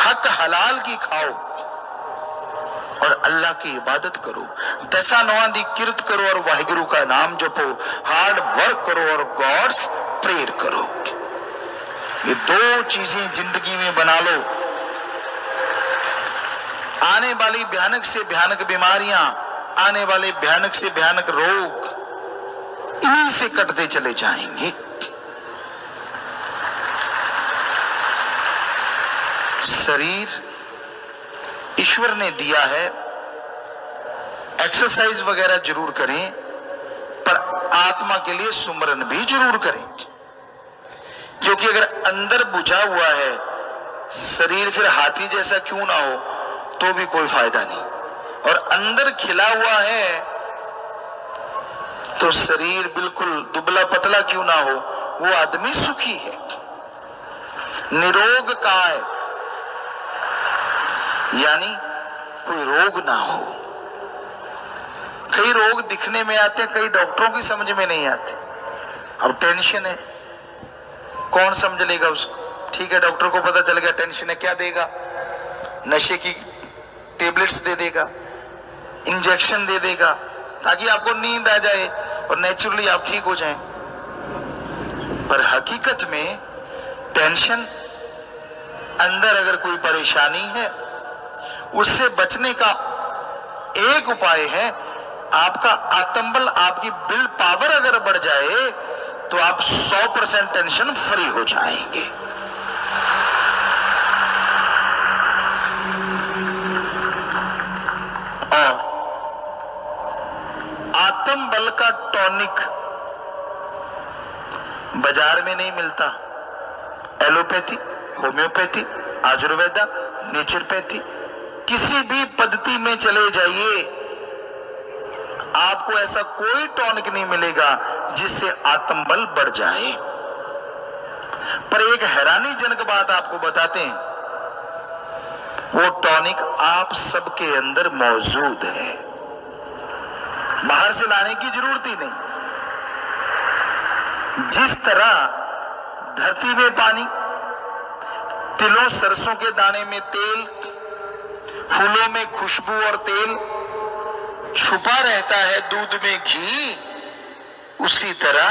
हक हलाल की खाओ और अल्लाह की इबादत करो, दसा नौवां दी किरत करो और वाहिगुरु का नाम जपो, हार्ड वर्क करो और गॉड्स प्रेयर करो। ये दो चीजें जिंदगी में बना लो। आने वाली भयानक से भयानक बीमारियां, आने वाले भयानक से भयानक रोग इन्हीं से कटते चले जाएंगे। शरीर ईश्वर ने दिया है, एक्सरसाइज वगैरह जरूर करें, पर आत्मा के लिए सुमरन भी जरूर करें। क्योंकि अगर अंदर बुझा हुआ है शरीर, फिर हाथी जैसा क्यों ना हो तो भी कोई फायदा नहीं, और अंदर खिला हुआ है तो शरीर बिल्कुल दुबला पतला क्यों ना हो, वो आदमी सुखी है। निरोग काय यानी कोई रोग ना हो। कई रोग दिखने में आते हैं, कई डॉक्टरों की समझ में नहीं आते। अब टेंशन है, कौन समझ लेगा उसको? ठीक है, डॉक्टर को पता चल गया टेंशन है, क्या देगा? नशे की टेबलेट्स दे देगा, इंजेक्शन दे देगा, ताकि आपको नींद आ जाए और नेचुरली आप ठीक हो जाएं। पर हकीकत में टेंशन, अंदर अगर कोई परेशानी है, उससे बचने का एक उपाय है, आपका आत्मबल, आपकी विल पावर अगर बढ़ जाए तो आप 100% टेंशन फ्री हो जाएंगे। और आत्मबल का टॉनिक बाजार में नहीं मिलता। एलोपैथी, होम्योपैथी, आयुर्वेदा, नेचुरोपैथी, किसी भी पद्धति में चले जाइए, आपको ऐसा कोई टॉनिक नहीं मिलेगा जिससे आत्मबल बढ़ जाए। पर एक हैरानीजनक बात आपको बताते हैं, वो टॉनिक आप सबके अंदर मौजूद है, बाहर से लाने की जरूरत ही नहीं। जिस तरह धरती में पानी, तिलों सरसों के दाने में तेल, फूलों में खुशबू और तेल छुपा रहता है दूध में घी, उसी तरह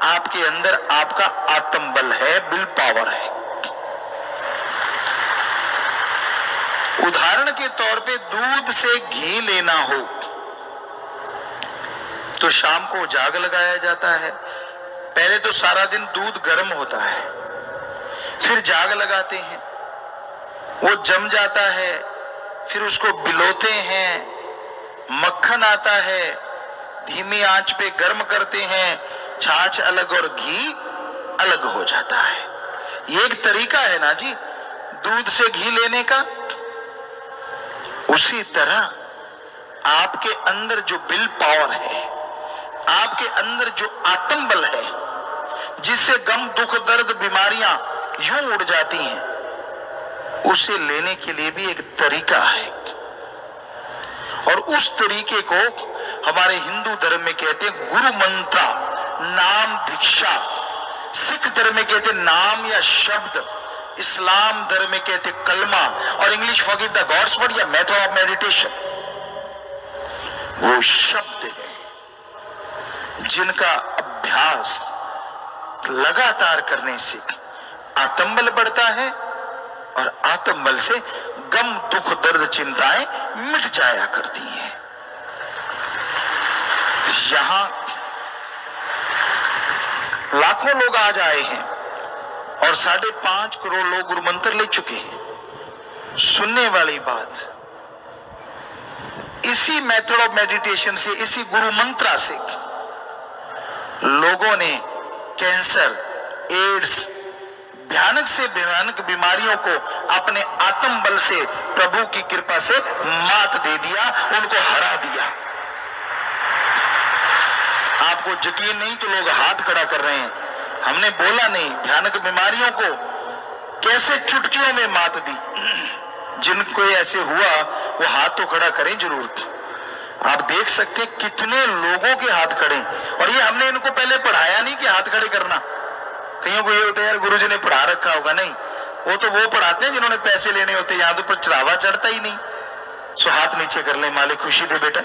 आपके अंदर आपका आत्मबल है, विल पावर है। उदाहरण के तौर पे दूध से घी लेना हो तो शाम को जाग लगाया जाता है। पहले तो सारा दिन दूध गर्म होता है, फिर जाग लगाते हैं, वो जम जाता है, फिर उसको बिलोते हैं, मक्खन आता है, धीमी आंच पे गर्म करते हैं, छाछ अलग और घी अलग हो जाता है। ये एक तरीका है ना जी दूध से घी लेने का। उसी तरह आपके अंदर जो विल पावर है, आपके अंदर जो आत्मबल है, जिससे गम, दुख, दर्द, बीमारियां यूं उड़ जाती हैं, उसे लेने के लिए भी एक तरीका है। और उस तरीके को हमारे हिंदू धर्म में कहते हैं गुरु मंत्र, नाम दीक्षा। सिख धर्म में कहते हैं नाम या शब्द, इस्लाम धर्म में कहते हैं कलमा, और English forget the gods word या मेथड ऑफ मेडिटेशन। वो शब्द है जिनका अभ्यास लगातार करने से आत्मबल बढ़ता है, और आत्मबल से गम, दुख, दर्द, चिंताएं मिट जाया करती हैं। यहां लाखों लोग आज आए हैं और 5.5 करोड़ लोग गुरु मंत्र ले चुके हैं। सुनने वाली बात, इसी मेथड ऑफ मेडिटेशन से, इसी गुरु मंत्र से लोगों ने कैंसर, एड्स, भयानक से भयानक बीमारियों को अपने आत्मबल से, प्रभु की कृपा से मात दे दिया, उनको हरा दिया। आपको यकीन नहीं तो लोग हाथ खड़ा कर रहे हैं। हमने बोला नहीं, भयानक बीमारियों को कैसे चुटकियों में मात दी। जिनको ऐसे हुआ वो हाथ तो खड़ा करें जरूर। आप देख सकते हैं कितने लोगों के हाथ खड़े, और ये हमने इनको पहले पढ़ाया नहीं कि हाथ खड़े करना। कईयों को ये होता है यार गुरुजी ने पढ़ा रखा होगा, नहीं, वो तो वो पढ़ाते हैं जिन्होंने पैसे लेने होते, यहां तो पर चढ़ावा चढ़ता ही नहीं। सो हाथ नीचे कर ले, मालिक खुशी दे बेटा।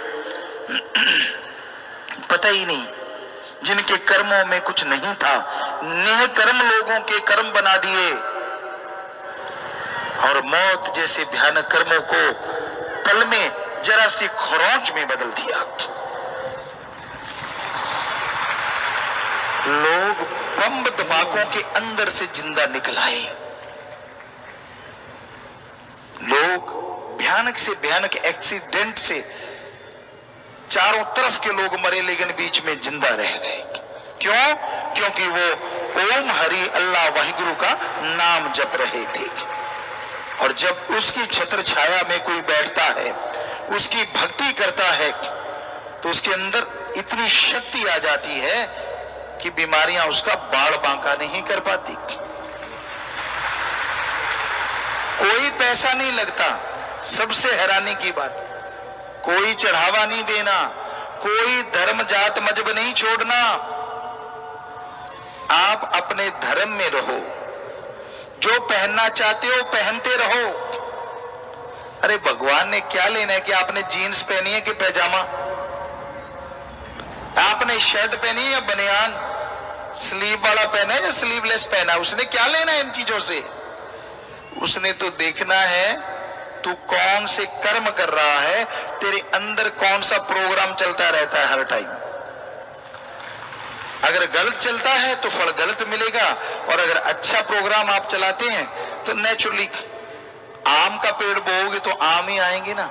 पता ही नहीं, जिनके कर्मों में कुछ नहीं था, नेह कर्म लोगों के कर्म बना दिए, और मौत जैसे भयानक कर्मों को पल में जरा सी खरोंच में बदल दिया। लोग बम धमाकों के अंदर से जिंदा निकल आए, लोग भयानक से भयानक एक्सीडेंट से चारों तरफ के लोग मरे, लेकिन बीच में जिंदा रह गए। क्यों? क्योंकि वो ओम हरि अल्लाह वाहिगुरु का नाम जप रहे थे। और जब उसकी छत्र छाया में कोई बैठता है, उसकी भक्ति करता है, तो उसके अंदर इतनी शक्ति आ जाती है कि बीमारियां उसका बाड़ बांका नहीं कर पाती। कोई पैसा नहीं लगता, सबसे हैरानी की बात, कोई चढ़ावा नहीं देना, कोई धर्म जात मजहब नहीं छोड़ना, आप अपने धर्म में रहो, जो पहनना चाहते हो पहनते रहो। अरे भगवान ने क्या लेना है कि आपने जीन्स पहनी है कि पैजामा, आपने शर्ट पहनी है या बनियान, स्लीव वाला पहना है या स्लीवलेस पहना है, उसने क्या लेना है इन चीजों से? उसने तो देखना है तू कौन से कर्म कर रहा है, तेरे अंदर कौन सा प्रोग्राम चलता रहता है हर टाइम। अगर गलत चलता है तो फल गलत मिलेगा, और अगर अच्छा प्रोग्राम आप चलाते हैं तो नेचुरली आम का पेड़ बोओगे तो आम ही आएंगे ना,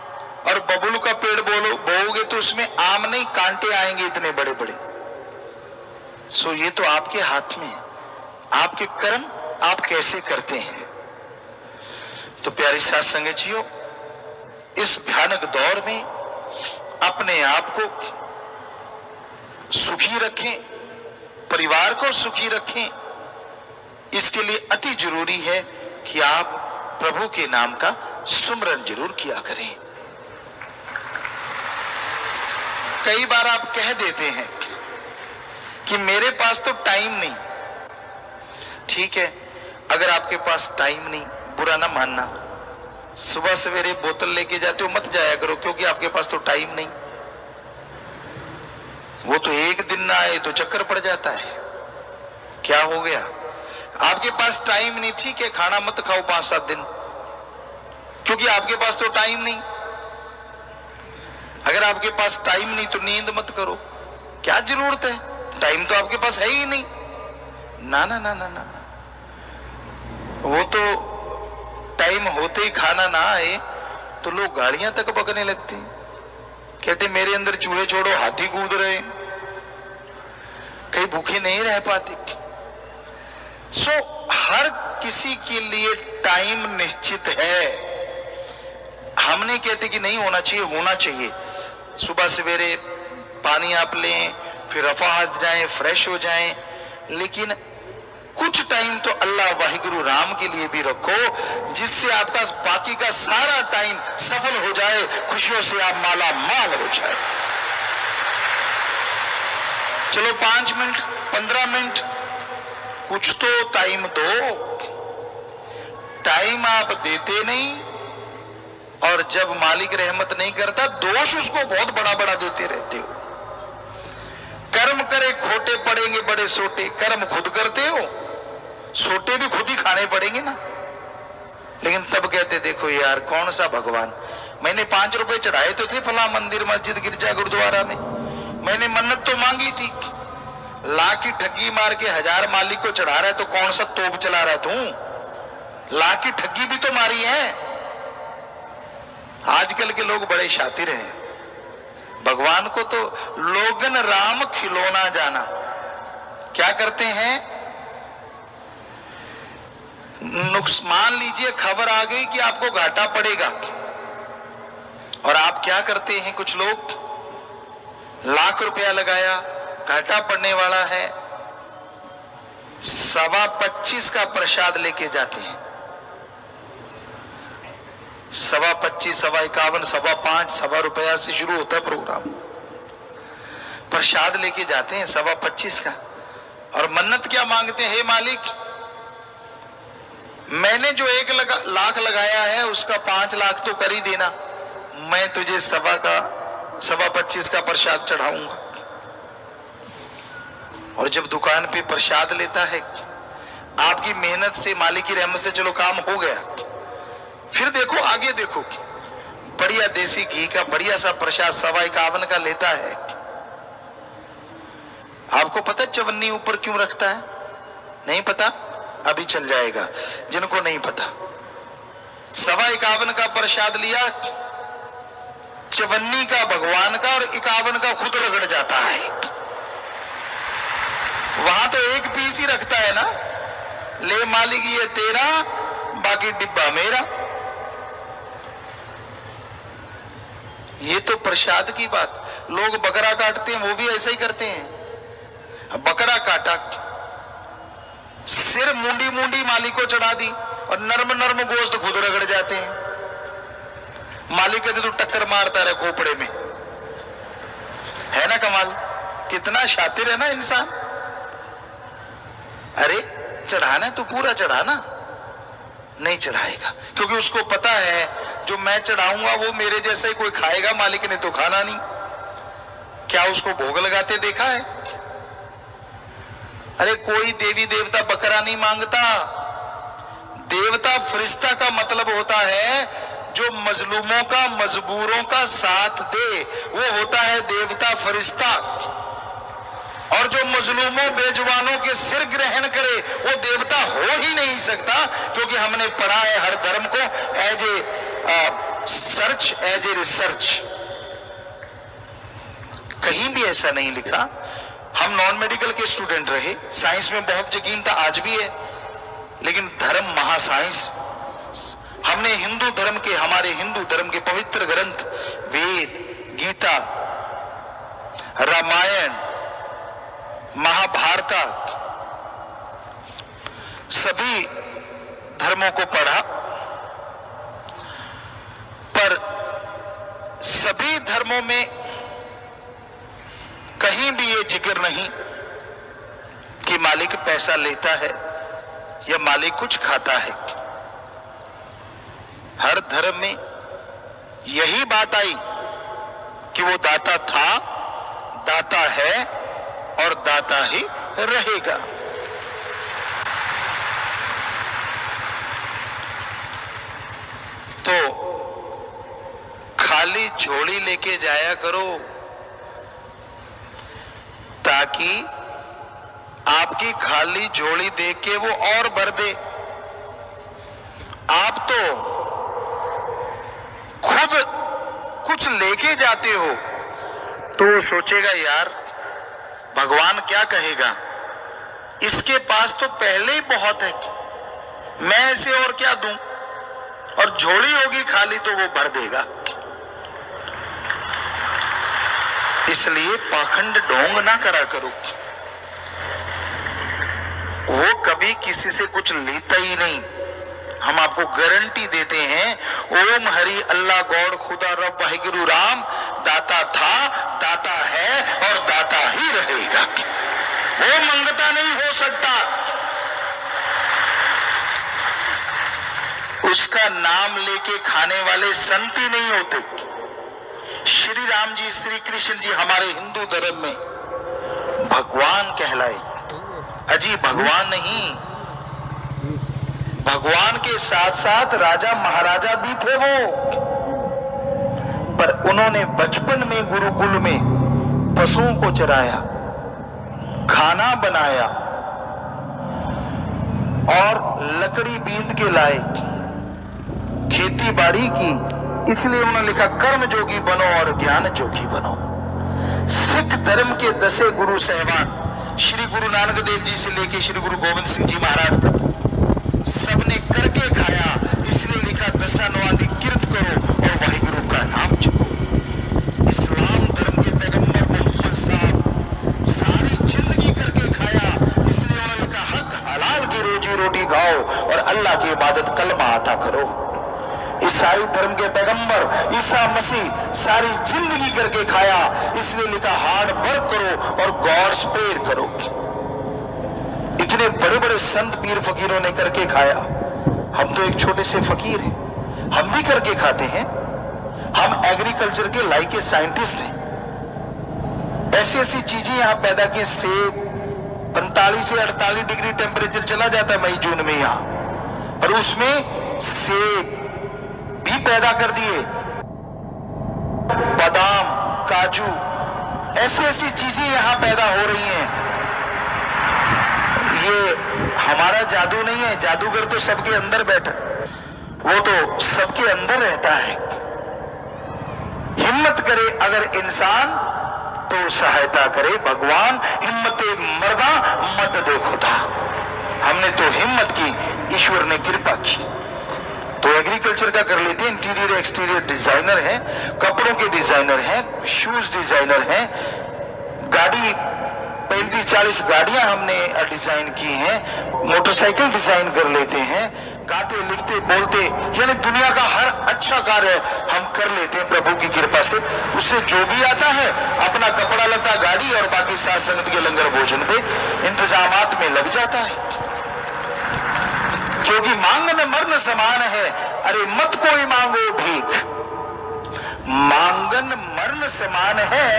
और बबुल का पेड़ बोओगे तो उसमें आम नहीं कांटे आएंगे इतने बड़े बड़े। सो ये तो आपके हाथ में है, आपके कर्म आप कैसे करते हैं। तो प्यारी साथ संगतियों, इस भयानक दौर में अपने आप को सुखी रखें, परिवार को सुखी रखें, इसके लिए अति जरूरी है कि आप प्रभु के नाम का सुमरन जरूर किया करें। कई बार आप कह देते हैं कि मेरे पास तो टाइम नहीं। ठीक है, अगर आपके पास टाइम नहीं, बुरा ना मानना, सुबह सवेरे बोतल लेके जाते हो मत जाया करो, क्योंकि आपके पास तो टाइम नहीं। वो तो एक दिन ना आए तो चक्कर पड़ जाता है, क्या हो गया, आपके पास टाइम नहीं। ठीक है, खाना मत खाओ 5-7 दिन, क्योंकि आपके पास तो टाइम नहीं। अगर आपके पास टाइम नहीं तो नींद मत करो, क्या जरूरत है, टाइम तो आपके पास है ही नहीं। ना ना ना ना ना, वो तो टाइम होते ही खाना ना आए तो लोग गालियां तक बकने लगते हैं, कहते मेरे अंदर चूहे छोड़ो हाथी कूद रहे, कहीं भूखे नहीं रह पाते। सो हर किसी के लिए टाइम निश्चित है। हम नहीं कहते कि नहीं होना चाहिए, होना चाहिए। सुबह सवेरे पानी आप लें, फिर रफाहत जाएं, फ्रेश हो जाएं, लेकिन कुछ टाइम तो अल्लाह वाहिगुरु राम के लिए भी रखो, जिससे आपका बाकी का सारा टाइम सफल हो जाए, खुशियों से आप माला माल हो जाए। चलो 5 मिनट 15 मिनट कुछ तो टाइम दो। टाइम आप देते नहीं, और जब मालिक रहमत नहीं करता दोष उसको बहुत बड़ा बड़ा देते रहते हो। कर्म करे खोटे पड़ेंगे बड़े सोटे, कर्म खुद करते हो, सोटे भी खुद ही खाने पड़ेंगे ना। लेकिन तब कहते देखो यार कौन सा भगवान, मैंने 5 रुपए चढ़ाए तो थे फला मंदिर मस्जिद गिरजा गुरुद्वारा में, मैंने मन्नत तो मांगी थी, लाख की ठगी मार के 1000 मालिक को चढ़ा रहा है, तो कौन सा तोप चला रहा तू, लाख की ठगी भी तो मारी है। आजकल के लोग बड़े शातिर हैं, भगवान को तो लोगन राम खिलौना जाना। क्या करते हैं, मान लीजिए खबर आ गई कि आपको घाटा पड़ेगा, और आप क्या करते हैं, कुछ लोग लाख रुपया लगाया, घाटा पड़ने वाला है, 25.25 का प्रसाद लेके जाते हैं। 25.25, 51, 5.25, ₹1.25 से शुरू होता है प्रोग्राम। प्रसाद लेके जाते हैं 25.25 का, और मन्नत क्या मांगते हैं, हे मालिक मैंने जो 1 लाख लगाया है उसका 5 लाख तो कर ही देना, मैं तुझे 25.25 का प्रसाद चढ़ाऊंगा। और जब दुकान पे प्रसाद लेता है, आपकी मेहनत से मालिक की रहमत से चलो काम हो गया, फिर देखो आगे देखो, बढ़िया देसी घी का बढ़िया सा प्रसाद 51 का लेता है। आपको पता है चवन्नी ऊपर क्यों रखता है? नहीं पता? अभी चल जाएगा जिनको नहीं पता। 51 का प्रसाद लिया, चवन्नी का भगवान का और 51 का खुद रगड़ जाता है। वहां तो एक पीस ही रखता है ना, ले मालिक ये तेरा, बाकी डिब्बा मेरा। ये तो प्रसाद की बात। लोग बकरा काटते हैं, वो भी ऐसा ही करते हैं। बकरा काटा, सिर मुंडी मुंडी मालिक को चढ़ा दी, और नर्म नर्म गोश्त खुद रगड़ जाते हैं। मालिक कहते तू टक्कर मारता रहे खोपड़े में। है ना कमाल, कितना शातिर है ना इंसान। अरे चढ़ाना है तो पूरा चढ़ाना, नहीं चढ़ाएगा क्योंकि उसको पता है जो मैं चढ़ाऊंगा वो मेरे जैसा ही कोई खाएगा, मालिक ने तो खाना नहीं। क्या उसको भोग लगाते देखा है? अरे कोई देवी देवता बकरा नहीं मांगता। देवता फरिश्ता का मतलब होता है जो मजलूमों का मजबूरों का साथ दे, वो होता है देवता फरिश्ता। और जो मजलूमों बेजुबानों के सिर ग्रहण करे वो देवता हो ही नहीं सकता, क्योंकि हमने पढ़ा है हर धर्म को as a search, as a research. कहीं भी ऐसा नहीं लिखा। हम नॉन मेडिकल के स्टूडेंट रहे, साइंस में बहुत यकीन था, आज भी है, लेकिन धर्म महासाइंस। हमने हिंदू धर्म के, हमारे हिंदू धर्म के पवित्र ग्रंथ वेद, गीता, रामायण, महाभारत, सभी धर्मों को पढ़ा, पर सभी धर्मों में कहीं भी ये जिक्र नहीं कि मालिक पैसा लेता है या मालिक कुछ खाता है। हर धर्म में यही बात आई कि वो दाता था, दाता है और दाता ही रहेगा। तो खाली झोली लेके जाया करो ताकि आपकी खाली झोली देख के वो और भर दे। आप तो खुद कुछ लेके जाते हो तो सोचेगा यार भगवान क्या कहेगा, इसके पास तो पहले ही बहुत है, मैं इसे और क्या दूं। और झोली होगी खाली तो वो भर देगा। इसलिए पाखंड ढोंग ना करा करो। वो कभी किसी से कुछ लेता ही नहीं। हम आपको गारंटी देते हैं, ओम हरि अल्लाह गॉड खुदा रब वाहिगुरु राम दाता था, दाता है और दाता ही रहेगा। वो मंगता नहीं हो सकता। उसका नाम लेके खाने वाले संत ही नहीं होते। श्री राम जी, श्री कृष्ण जी हमारे हिंदू धर्म में भगवान कहलाए। अजी भगवान नहीं, भगवान के साथ साथ राजा महाराजा भी थे वो, पर उन्होंने बचपन में गुरुकुल में पशुओं को चराया, खाना बनाया और लकड़ी बींद के लाए, खेती बाड़ी की। इसलिए उन्होंने लिखा कर्म जोगी बनो और ज्ञान जोगी बनो। सिख धर्म के 10 गुरु सहबान श्री गुरु नानक देव जी से लेके श्री गुरु गोविंद सिंह जी महाराज तक सबने करके खाया। इसलिए लिखा दशानवादी किरत करो और वाहिगुरु का नाम जपो। इस्लाम धर्म के पैगंबर मोहम्मद साहब सारी जिंदगी करके खाया। इसलिए उन्होंने लिखा हक हलाल की रोजी रोटी खाओ और अल्लाह की इबादत कलमा अता करो। ईसाई धर्म के पैगंबर ईसा मसीह सारी जिंदगी करके खाया। इसलिए लिखा हार्ड वर्क करो और गॉड्स प्रेयर करो। इतने बड़े बड़े संत पीर फकीरों ने करके खाया। हम तो एक छोटे से फकीर हैं, हम भी करके खाते हैं। हम एग्रीकल्चर के लाइक साइंटिस्ट हैं। ऐसी ऐसी चीजें यहां पैदा की। सेब 45 से 48 डिग्री टेम्परेचर चला जाता है मई जून में यहां, पर उसमें सेब भी पैदा कर दिए, बादाम, काजू, ऐसी ऐसी चीजें यहां पैदा हो रही हैं। ये हमारा जादू नहीं है। जादूगर तो सबके अंदर बैठा, वो तो सबके अंदर रहता है। हिम्मत करे अगर इंसान तो सहायता करे भगवान। हिम्मत मर्दा मत दे खुदा। हमने तो हिम्मत की, ईश्वर ने कृपा की। तो एग्रीकल्चर का कर लेते हैं। इंटीरियर एक्सटीरियर डिजाइनर हैं, कपड़ों के डिजाइनर हैं, शूज डिजाइनर हैं, गाड़ी 35-40 गाड़ियां हमने डिजाइन की हैं, मोटरसाइकिल डिजाइन कर लेते हैं, गाते लिखते बोलते, यानी दुनिया का हर अच्छा कार्य हम कर लेते हैं प्रभु की कृपा से। उससे जो भी आता है अपना कपड़ा लता गाड़ी और बाकी साथ संगत के लंगर भोजन पे इंतजामात में लग जाता है, क्योंकि मांगन मरण समान है। अरे मत कोई मांगो भीख, मांगन मरण समान है,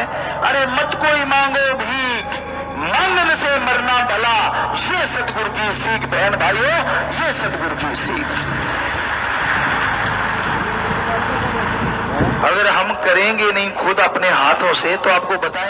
अरे मत कोई मांगो भीख, मांगन से मरना भला, ये सतगुरु की सीख बहन भाइयों, ये सतगुरु की सीख। अगर हम करेंगे नहीं खुद अपने हाथों से तो आपको बताएं